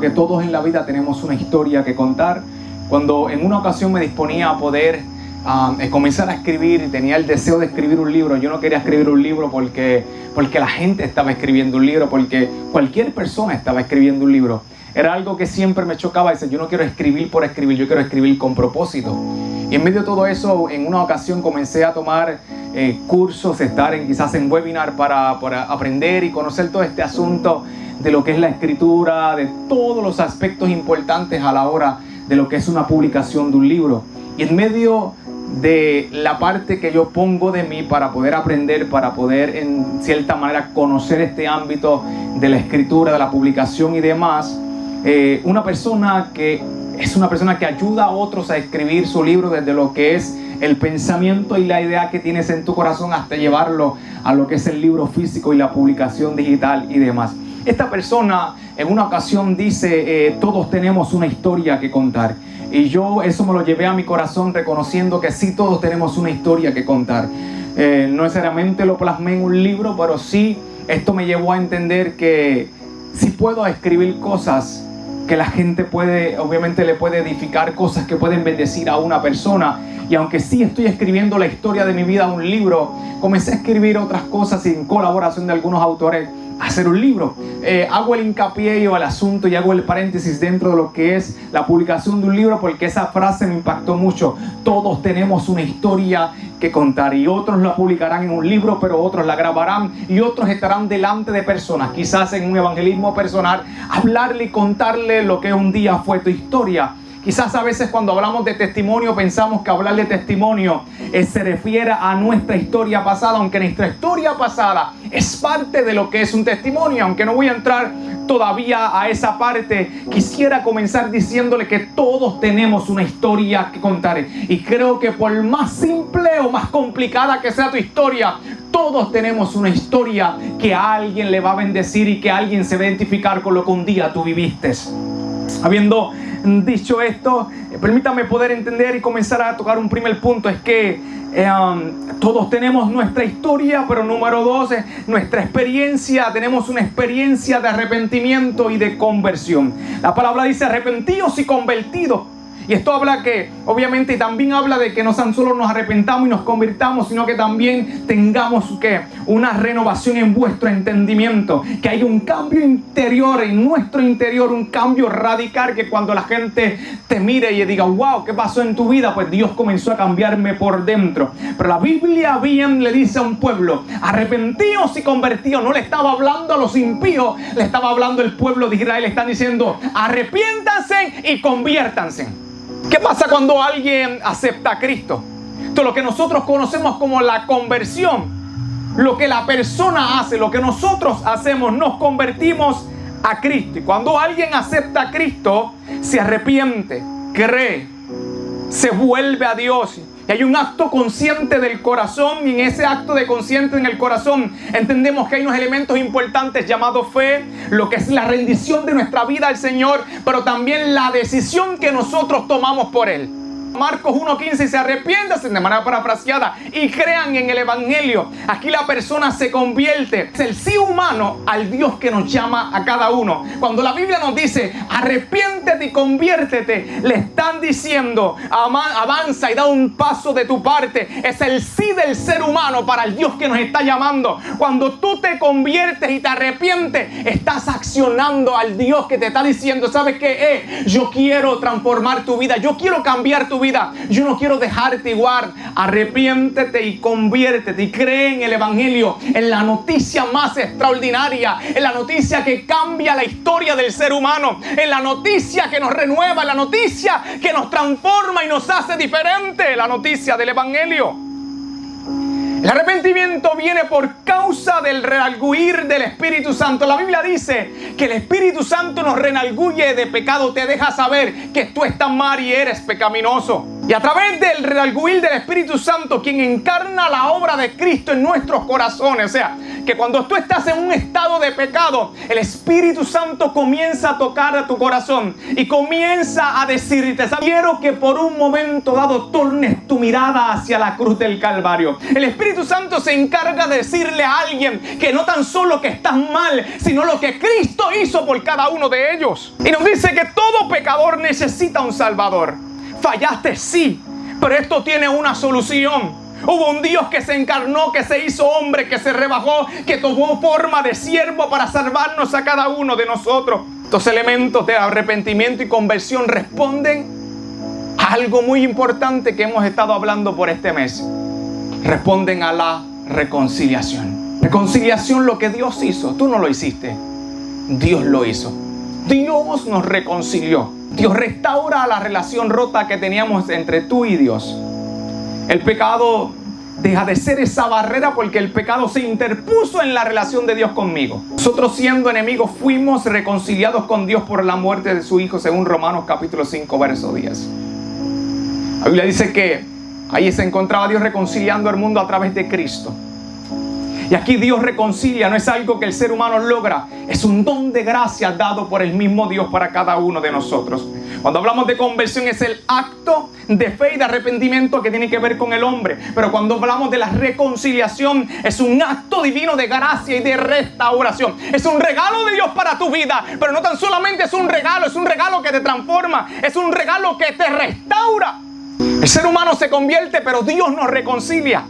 que todos en la vida tenemos una historia que contar. Cuando en una ocasión me disponía a poder comenzar a escribir y tenía el deseo de escribir un libro, yo no quería escribir un libro porque la gente estaba escribiendo un libro, porque cualquier persona estaba escribiendo un libro. Era algo que siempre me chocaba, decir, yo no quiero escribir por escribir, yo quiero escribir con propósito. Y en medio de todo eso, en una ocasión comencé a tomar cursos, estar quizás en webinar para aprender y conocer todo este asunto de lo que es la escritura, de todos los aspectos importantes a la hora de lo que es una publicación de un libro. Y en medio de la parte que yo pongo de mí para poder aprender, para poder en cierta manera conocer este ámbito de la escritura, de la publicación y demás, una persona que ayuda a otros a escribir su libro desde lo que es el pensamiento y la idea que tienes en tu corazón hasta llevarlo a lo que es el libro físico y la publicación digital y demás. Esta persona en una ocasión dice, todos tenemos una historia que contar. Y yo eso me lo llevé a mi corazón reconociendo que sí, todos tenemos una historia que contar. No necesariamente lo plasmé en un libro, pero sí esto me llevó a entender que sí puedo escribir cosas que la gente puede, obviamente le puede edificar, cosas que pueden bendecir a una persona. Y aunque sí estoy escribiendo la historia de mi vida en un libro, comencé a escribir otras cosas en colaboración de algunos autores, hacer un libro. Hago el hincapié o el asunto y hago el paréntesis dentro de lo que es la publicación de un libro, porque esa frase me impactó mucho. Todos tenemos una historia que contar, y otros la publicarán en un libro, pero otros la grabarán y otros estarán delante de personas, quizás en un evangelismo personal, hablarle y contarle lo que un día fue tu historia. Quizás a veces cuando hablamos de testimonio pensamos que hablar de testimonio se refiere a nuestra historia pasada, aunque nuestra historia pasada es parte de lo que es un testimonio. Aunque no voy a entrar todavía a esa parte, quisiera comenzar diciéndole que todos tenemos una historia que contar. Y creo que por más simple o más complicada que sea tu historia, todos tenemos una historia que a alguien le va a bendecir y que alguien se va a identificar con lo que un día tú viviste. Habiendo dicho esto, permítame poder entender y comenzar a tocar un primer punto. Es que todos tenemos nuestra historia, pero número 2, nuestra experiencia. Tenemos una experiencia de arrepentimiento y de conversión. La palabra dice arrepentidos y convertidos. Y esto habla que, obviamente, también habla de que no tan solo nos arrepentamos y nos convirtamos, sino que también tengamos una renovación en vuestro entendimiento. Que haya un cambio interior, en nuestro interior, un cambio radical, que cuando la gente te mire y diga, wow, ¿qué pasó en tu vida? Pues Dios comenzó a cambiarme por dentro. Pero la Biblia bien le dice a un pueblo, arrepentidos y convertidos. No le estaba hablando a los impíos, le estaba hablando al pueblo de Israel. Le están diciendo, arrepiéntanse y conviértanse. ¿Qué pasa cuando alguien acepta a Cristo? Esto, lo que nosotros conocemos como la conversión, lo que la persona hace, lo que nosotros hacemos, nos convertimos a Cristo. Y cuando alguien acepta a Cristo, se arrepiente, cree, se vuelve a Dios. Y hay un acto consciente del corazón, y en ese acto de consciente en el corazón entendemos que hay unos elementos importantes llamados fe, lo que es la rendición de nuestra vida al Señor, pero también la decisión que nosotros tomamos por Él. Marcos 1:15 dice, arrepiéntanse, de manera parafraseada, y crean en el Evangelio. Aquí la persona se convierte, es el sí humano al Dios que nos llama a cada uno. Cuando la Biblia nos dice, arrepiéntete y conviértete, le están diciendo, avanza y da un paso de tu parte. Es el sí del ser humano para el Dios que nos está llamando. Cuando tú te conviertes y te arrepientes, estás accionando al Dios que te está diciendo, ¿sabes qué? Yo quiero transformar tu vida, yo quiero cambiar tu vida. Yo no quiero dejarte igual. Arrepiéntete y conviértete y cree en el Evangelio, en la noticia más extraordinaria, en la noticia que cambia la historia del ser humano, en la noticia que nos renueva, en la noticia que nos transforma y nos hace diferente, la noticia del Evangelio. El arrepentimiento viene por causa del redarguir del Espíritu Santo. La Biblia dice que el Espíritu Santo nos redarguye de pecado, te deja saber que tú estás mal y eres pecaminoso. Y a través del redarguir del Espíritu Santo, quien encarna la obra de Cristo en nuestros corazones. O sea, que cuando tú estás en un estado de pecado, el Espíritu Santo comienza a tocar a tu corazón y comienza a decirte: quiero que por un momento dado tornes tu mirada hacia la cruz del Calvario. El Espíritu Santo se encarga de decirle a alguien que no tan solo que estás mal, sino lo que Cristo hizo por cada uno de ellos. Y nos dice que todo pecador necesita un Salvador. Fallaste, sí, pero esto tiene una solución. Hubo un Dios que se encarnó, que se hizo hombre, que se rebajó, que tomó forma de siervo para salvarnos a cada uno de nosotros. Estos elementos de arrepentimiento y conversión responden a algo muy importante que hemos estado hablando por este mes. Responden a la reconciliación. Reconciliación, lo que Dios hizo. Tú no lo hiciste, Dios lo hizo. Dios nos reconcilió. Dios restaura la relación rota que teníamos entre tú y Dios. El pecado deja de ser esa barrera porque el pecado se interpuso en la relación de Dios conmigo. Nosotros, siendo enemigos, fuimos reconciliados con Dios por la muerte de su Hijo, según Romanos capítulo 5, verso 10. La Biblia dice que ahí se encontraba Dios reconciliando al mundo a través de Cristo. Y aquí Dios reconcilia, no es algo que el ser humano logra, es un don de gracia dado por el mismo Dios para cada uno de nosotros. Cuando hablamos de conversión, es el acto de fe y de arrepentimiento que tiene que ver con el hombre. Pero cuando hablamos de la reconciliación, es un acto divino de gracia y de restauración. Es un regalo de Dios para tu vida, pero no tan solamente es un regalo que te transforma, es un regalo que te restaura. El ser humano se convierte, pero Dios nos reconcilia.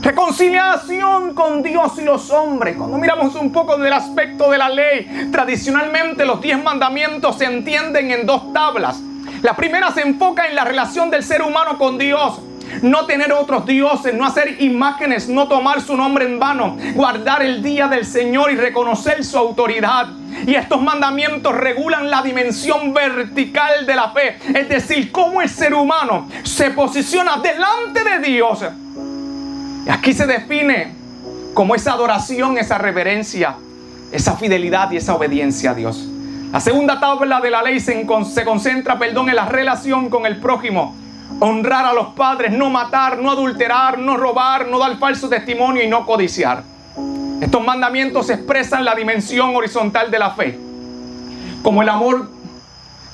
Reconciliación con Dios y los hombres. Cuando miramos un poco del aspecto de la ley, tradicionalmente los 10 mandamientos se entienden en 2 tablas. La primera se enfoca en la relación del ser humano con Dios. No tener otros dioses, no hacer imágenes, no tomar su nombre en vano, guardar el día del Señor y reconocer su autoridad. Y estos mandamientos regulan la dimensión vertical de la fe, es decir, cómo el ser humano se posiciona delante de Dios. Y aquí se define como esa adoración, esa reverencia, esa fidelidad y esa obediencia a Dios. La segunda tabla de la ley se concentra, en la relación con el prójimo. Honrar a los padres, no matar, no adulterar, no robar, no dar falso testimonio y no codiciar. Estos mandamientos expresan la dimensión horizontal de la fe. Como el amor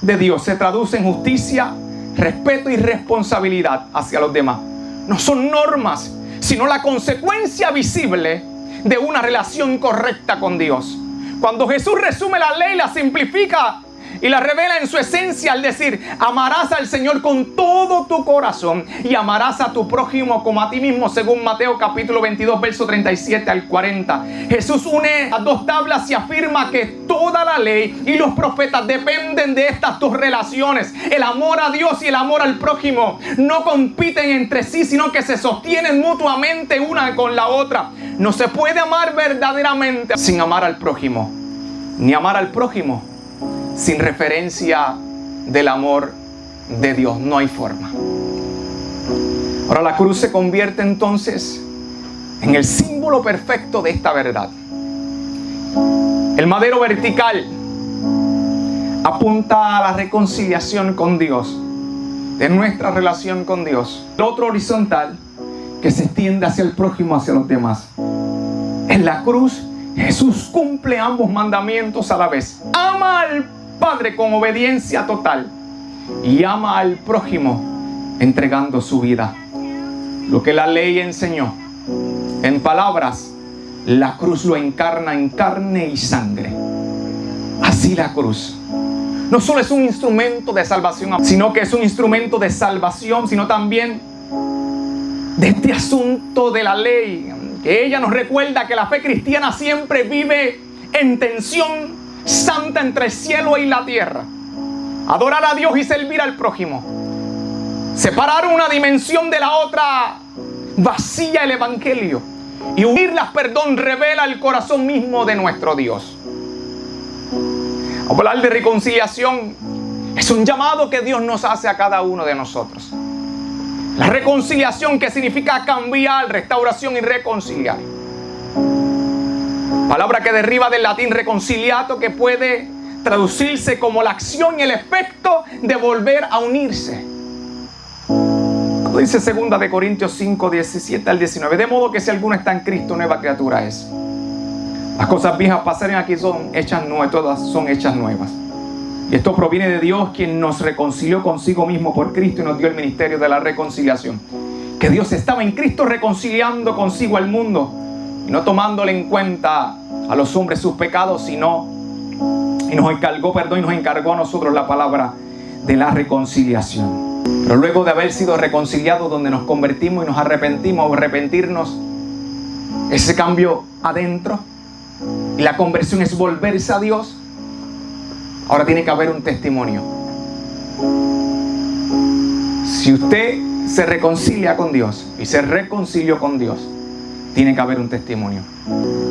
de Dios se traduce en justicia, respeto y responsabilidad hacia los demás. No son normas, sino la consecuencia visible de una relación correcta con Dios. Cuando Jesús resume la ley, la simplifica y la revela en su esencia al decir: amarás al Señor con todo tu corazón y amarás a tu prójimo como a ti mismo, según Mateo capítulo 22, verso 37 al 40. Jesús une las 2 tablas y afirma que toda la ley y los profetas dependen de estas 2 relaciones. El amor a Dios y el amor al prójimo no compiten entre sí, sino que se sostienen mutuamente una con la otra. No se puede amar verdaderamente sin amar al prójimo, ni amar al prójimo sin referencia del amor de Dios. No hay forma. Ahora la cruz se convierte entonces en el símbolo perfecto de esta verdad. El madero vertical apunta a la reconciliación con Dios, de nuestra relación con Dios. El otro horizontal que se extiende hacia el prójimo, hacia los demás. En la cruz Jesús cumple ambos mandamientos a la vez. Ama al Padre con obediencia total y ama al prójimo entregando su vida. Lo que la ley enseñó en palabras, la cruz lo encarna en carne y sangre. Así la cruz no solo es un instrumento de salvación, sino que es un instrumento de salvación, sino también de este asunto de la ley, que ella nos recuerda que la fe cristiana siempre vive en tensión santa entre el cielo y la tierra. Adorar a Dios y servir al prójimo. Separar una dimensión de la otra vacía el evangelio. Y unirlas, revela el corazón mismo de nuestro Dios. Hablar de reconciliación es un llamado que Dios nos hace a cada uno de nosotros. La reconciliación, que significa cambiar, restauración y reconciliar. Palabra que deriva del latín reconciliato, que puede traducirse como la acción y el efecto de volver a unirse. Cuando dice 2 de Corintios 5, 17 al 19, de modo que si alguno está en Cristo, nueva criatura es. Las cosas viejas pasaron, aquí son hechas nuevas, todas son hechas nuevas. Y esto proviene de Dios, quien nos reconcilió consigo mismo por Cristo y nos dio el ministerio de la reconciliación. Que Dios estaba en Cristo reconciliando consigo al mundo y no tomándole en cuenta a los hombres sus pecados, sino y nos encargó a nosotros la palabra de la reconciliación. Pero luego de haber sido reconciliados, donde nos convertimos y nos arrepentimos, arrepentirnos, ese cambio adentro, y la conversión es volverse a Dios. Ahora tiene que haber un testimonio. Si usted se reconcilia con Dios y se reconcilió con Dios, tiene que haber un testimonio.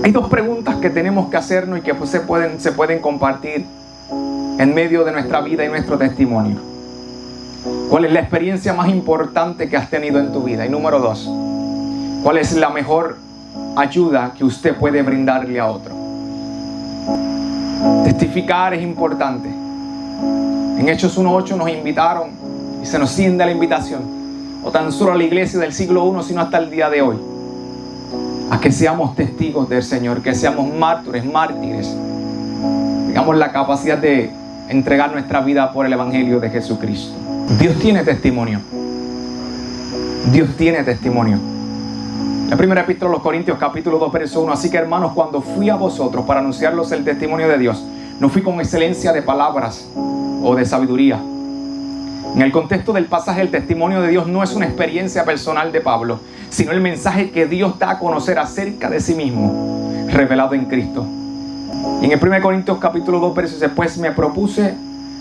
Hay dos preguntas que tenemos que hacernos y que pues se pueden compartir en medio de nuestra vida y nuestro testimonio. ¿Cuál es la experiencia más importante que has tenido en tu vida? Y número 2, ¿cuál es la mejor ayuda que usted puede brindarle a otro? Testificar es importante. En Hechos 1:8 nos invitaron y se nos extiende la invitación, no tan solo a la iglesia del siglo I, sino hasta el día de hoy, a que seamos testigos del Señor, que seamos mártires, tengamos la capacidad de entregar nuestra vida por el Evangelio de Jesucristo. Dios tiene testimonio. Dios tiene testimonio. La primera epístola a los Corintios, capítulo 2, verso 1. Así que, hermanos, cuando fui a vosotros para anunciarlos el testimonio de Dios, no fui con excelencia de palabras o de sabiduría. En el contexto del pasaje, el testimonio de Dios no es una experiencia personal de Pablo, sino el mensaje que Dios da a conocer acerca de sí mismo, revelado en Cristo. Y en el 1 Corintios capítulo 2, versos después, me propuse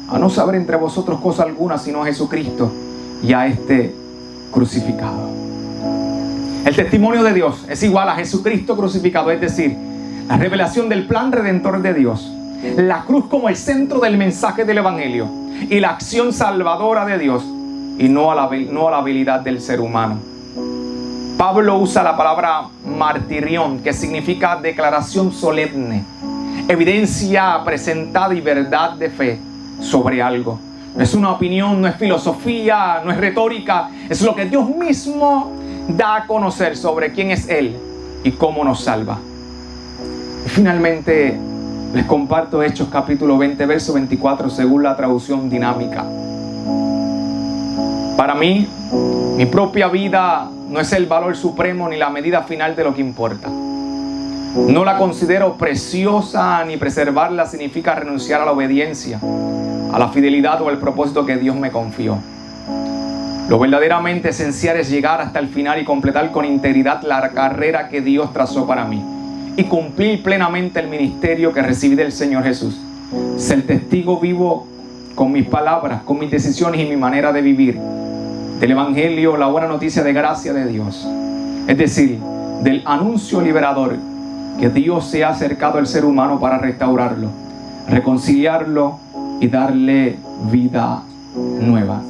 a no saber entre vosotros cosa alguna, sino a Jesucristo y a este crucificado. El testimonio de Dios es igual a Jesucristo crucificado, es decir, la revelación del plan redentor de Dios, la cruz como el centro del mensaje del Evangelio y la acción salvadora de Dios, y no a la habilidad del ser humano. Pablo usa la palabra martirión, que significa declaración solemne, evidencia presentada y verdad de fe sobre algo. No es una opinión, no es filosofía, no es retórica, es lo que Dios mismo da a conocer sobre quién es Él y cómo nos salva. Y finalmente les comparto Hechos capítulo 20, verso 24, según la traducción dinámica. Para mí, mi propia vida no es el valor supremo ni la medida final de lo que importa. No la considero preciosa, ni preservarla significa renunciar a la obediencia, a la fidelidad o al propósito que Dios me confió. Lo verdaderamente esencial es llegar hasta el final y completar con integridad la carrera que Dios trazó para mí y cumplir plenamente el ministerio que recibí del Señor Jesús. Ser testigo vivo con mis palabras, con mis decisiones y mi manera de vivir del Evangelio, la buena noticia de gracia de Dios. Es decir, del anuncio liberador que Dios se ha acercado al ser humano para restaurarlo, reconciliarlo y darle vida nueva.